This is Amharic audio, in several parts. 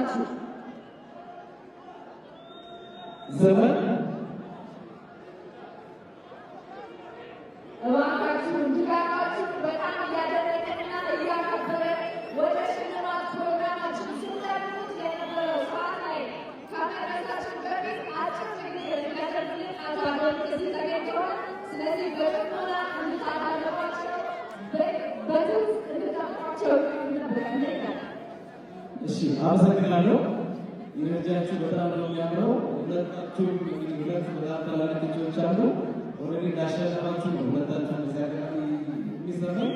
ናችሁ። ዘመን እባካችሁን ድጋፋችሁ በጣም እያደረገና እያከበረ ወደ ሽልማት ፕሮግራማችን ስንደርሱት የነበረው ሰዓት ላይ ከመድረሳችን በፊት አጭር ንግግር የሚያደርግልን አቶ አዶናይ እዚህ ተገኝተዋል። ስለዚህ በጥሞና እንድታዳምጧቸው በትዕግስት እንድታዳምጧቸው እንጠብቃለን። እሺ፣ አመሰግናለሁ። ይረጃችሁ በጣም ነው የሚያምረው። ሁለታችሁም ሁለት በጣም ታላላቅ ልጆች አሉ። ኦልሬዲ እንዳሸነፋችሁ ነው ሁለታችሁም እዚያ ጋር የሚሰራው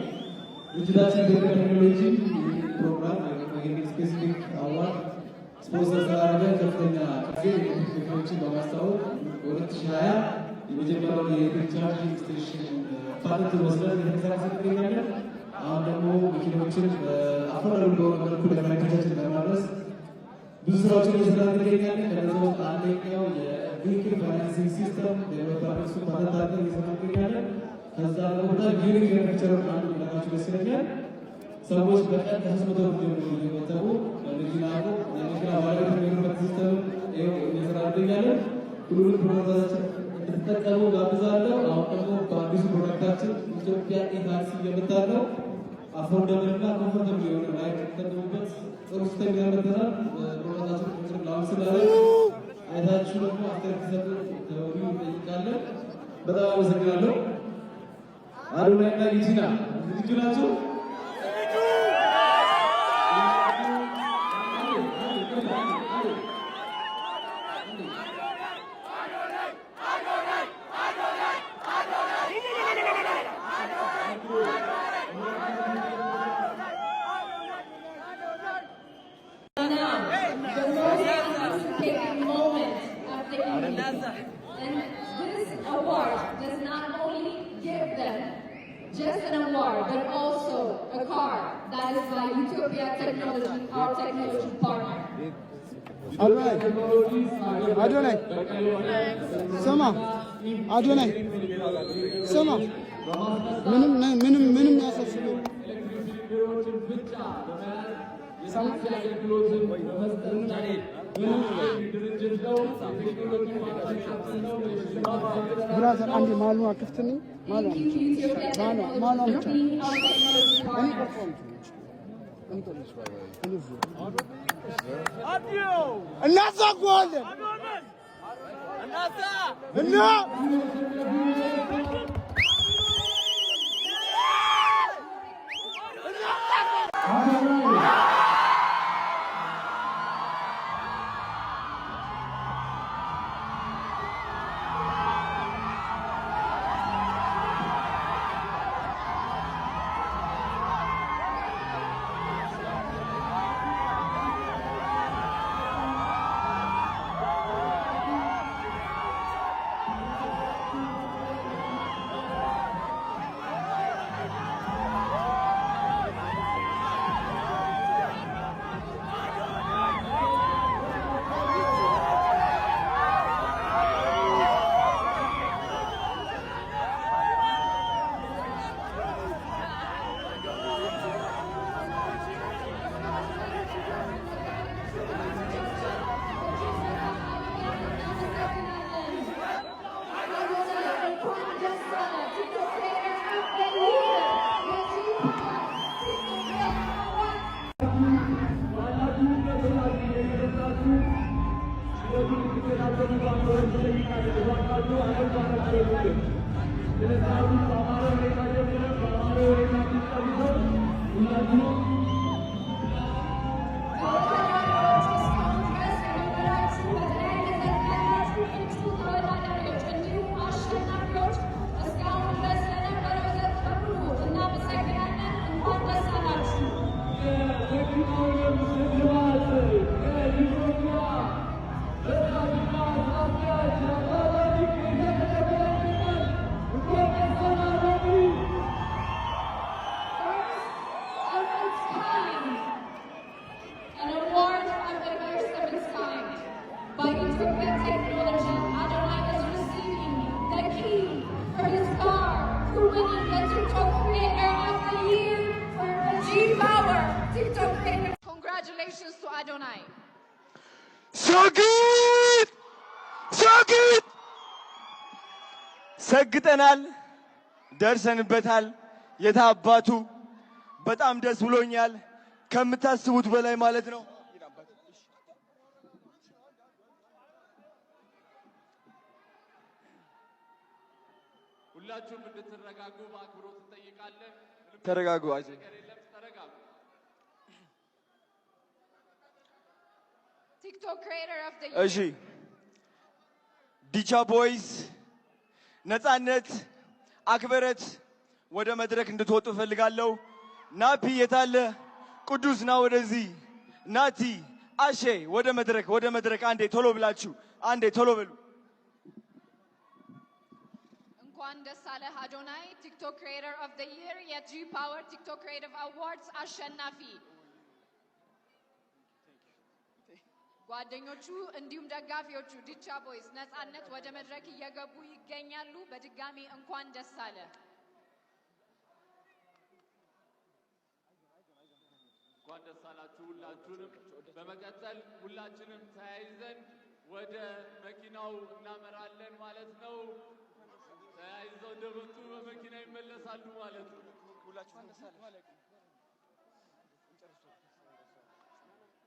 ድርጅታችን በቴክኖሎጂ ፕሮግራም ወይም ስፔሲፊክ አዋርድ ስፖንሰር ስላደረገ ከፍተኛ ጊዜ ቴክኖሎጂን በማስተዋወቅ በ2020 የመጀመሪያውን የኤሌክትሪክ ቻርጂንግ ስቴሽን ፓተንት ወስደን እየተንቀሳቀስን እንገኛለን። አሁን ደግሞ መኪናዎችን በአፎርደብል በሆነ መልኩ ለተመልካቾቻችን ለማድረስ ብዙ ስራዎችን እየሰራን እንገኛለን። ከነዚያ ውስጥ አንደኛው የቬሂክል ፋይናንሲንግ ሲስተም የመባረሱ ፓተንት አድርገን እየሰራን እንገኛለን። ከዛ በቦታ ዩኒክ ሌክቸር አንዱ ለማችሁ ደስ ይለኛል። ሰዎች በቀን ከ300 ብር ጀምሮ እየቆጠቡ ለመኪና ባለቤት የሚሆኑበት ሲስተም እየሰራን እንገኛለን። ሁሉንም ፕሮግራሞቻችን እንድትጠቀሙ ጋብዛለሁ። አሁን ደግሞ በአዲሱ ፕሮዳክታችን ኢትዮጵያ ኢታክሲ እየመጣን ነው። አፎርደብል እና ኮምፎርተብል የሆነ ራይድ ተጠቅሙበት። ጥሩ ሲስተም ያመጣናል። ፕሮግራማችን ቁጥር ላውንስ ስላለን አይታችሁ ደግሞ አስተያየት ተሰጡ ተወዲሁ እንጠይቃለን። በጣም አመሰግናለሁ። አዶናይ እና ጊቲና ዝግጁ ናችሁ? And this award does not only give them just an award, but also a car that is by Ethiopia Technology, our technology partner. Adonai, Sama, Adonai, Sama. ምንም ያሳስበው ብራዘር አንዴ ማሉ አክፍትኒ ማሉ ብቻ እናዛጓለን እና Congratulations to Adonai. ሰግጠናል፣ ደርሰንበታል። የታባቱ በጣም ደስ ብሎኛል ከምታስቡት በላይ ማለት ነው። ሁላችሁም እንድትረጋጉ በአክብሮት እንጠይቃለን። ተረጋጉ። TikTok creator of the እሺ ዲቻ ቦይስ ነፃነት አክብረት ወደ መድረክ እንድትወጡ ፈልጋለሁ። ናፒ የታለ? ቅዱስ ና ወደዚህ። ናቲ አሼ ወደ መድረክ አንዴ ቶሎ ብላችሁ አንዴ ቶሎ በሉ። እንኳን ደስ አለህ አዶናይ ቲክቶክ ክሪኤተር ኦፍ ዘ ይር የጂ ፓወር ቲክቶክ ክሪኤቲቭ አዋርድስ አሸናፊ። ጓደኞቹ እንዲሁም ደጋፊዎቹ ዲቻ ቦይስ ነፃነት ወደ መድረክ እየገቡ ይገኛሉ። በድጋሚ እንኳን ደስ አለ። እንኳን ደስ አላችሁ ሁላችሁንም። በመቀጠል ሁላችንም ተያይዘን ወደ መኪናው እናመራለን ማለት ነው። ተያይዘው እንደመጡ በመኪና ይመለሳሉ ማለት ነው። ሁላችሁም ደስ አለ ማለት ነው።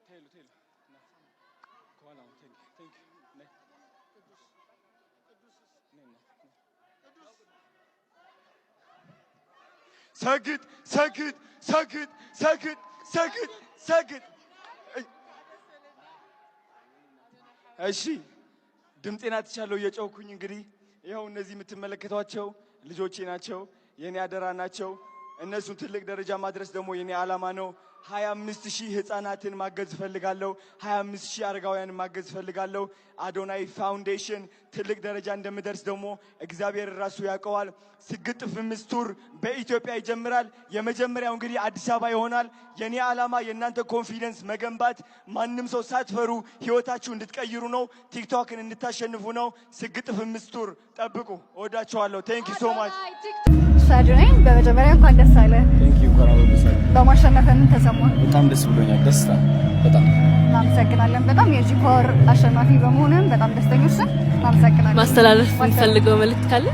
ቴሉ ከኋላው ቴንክ ሰግጥ። እሺ ድምጤን አትቻለሁ እየጮኩኝ። እንግዲህ ይኸው እነዚህ የምትመለከቷቸው ልጆቼ ናቸው፣ የኔ አደራ ናቸው። እነሱን ትልቅ ደረጃ ማድረስ ደግሞ የኔ ዓላማ ነው። 25,000 ህፃናትን ማገዝ ፈልጋለሁ። 25,000 አረጋውያንን ማገዝ ፈልጋለሁ። አዶናይ ፋውንዴሽን ትልቅ ደረጃ እንደምደርስ ደግሞ እግዚአብሔር ራሱ ያውቀዋል። ስግጥ ፍምስ ቱር በኢትዮጵያ ይጀምራል። የመጀመሪያው እንግዲህ አዲስ አበባ ይሆናል። የኔ ዓላማ የእናንተ ኮንፊደንስ መገንባት፣ ማንም ሰው ሳትፈሩ ህይወታችሁ እንድትቀይሩ ነው። ቲክቶክን እንድታሸንፉ ነው። ስግጥ ፍምስ ቱር ጠብቁ። እወዳችኋለሁ። ቴንክ ዩ ሶ ማች። አዶናይ በመጀመሪያ እንኳን ደስ አለ። ቴንክ ዩ እንኳን አብሮ ደስ አለ። በማሸነፍ ምን ተሰማ? በጣም ደስ ብሎኛል። ደስታ በጣም እናመሰግናለን። በጣም የጂ ፓወር አሸናፊ በመሆንም በጣም ደስተኞች ነን። እናመሰግናለን። ማስተላለፍ የምትፈልገው መልእክት ካለ?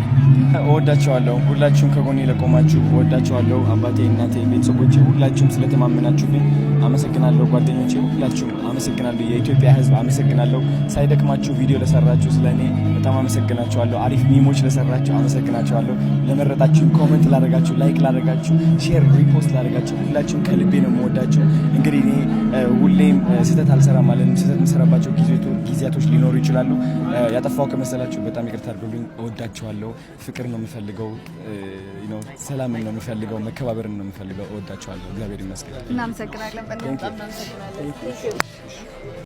እወዳቸዋለሁ። ሁላችሁም ከጎኔ ለቆማችሁ እወዳቸዋለሁ። አባቴ፣ እናቴ፣ ቤተሰቦቼ ሁላችሁም ስለተማመናችሁብኝ አመሰግናለሁ። ጓደኞቼ ሁላችሁም አመሰግናለሁ። የኢትዮጵያ ሕዝብ አመሰግናለሁ። ሳይደክማችሁ ቪዲዮ ለሰራችሁ ስለኔ በጣም አመሰግናችኋለሁ። አሪፍ ሚሞች ለሰራችሁ አመሰግናችኋለሁ። ለመረጣችሁ፣ ኮሜንት ላደረጋችሁ፣ ላይክ ላደረጋችሁ፣ ሼር ሪፖስት ላደረጋችሁ ሁላችሁም ከልቤ ነው የምወዳችሁ። እንግዲህ እኔ ሁሌም ስህተት አልሰራም ማለት ነው። ስህተት የምሰራባቸው ጊዜያቶች ሊኖሩ ይችላሉ። ያጠፋው ከመሰላችሁ በጣም ይቅርታ አድርጉልኝ። እወዳችኋለሁ። ፍቅር ነው የምፈልገው፣ ሰላምን ነው የምፈልገው፣ መከባበርን ነው የምፈልገው። እወዳችኋለሁ። እግዚአብሔር ይመስገን። እናመሰግናለን።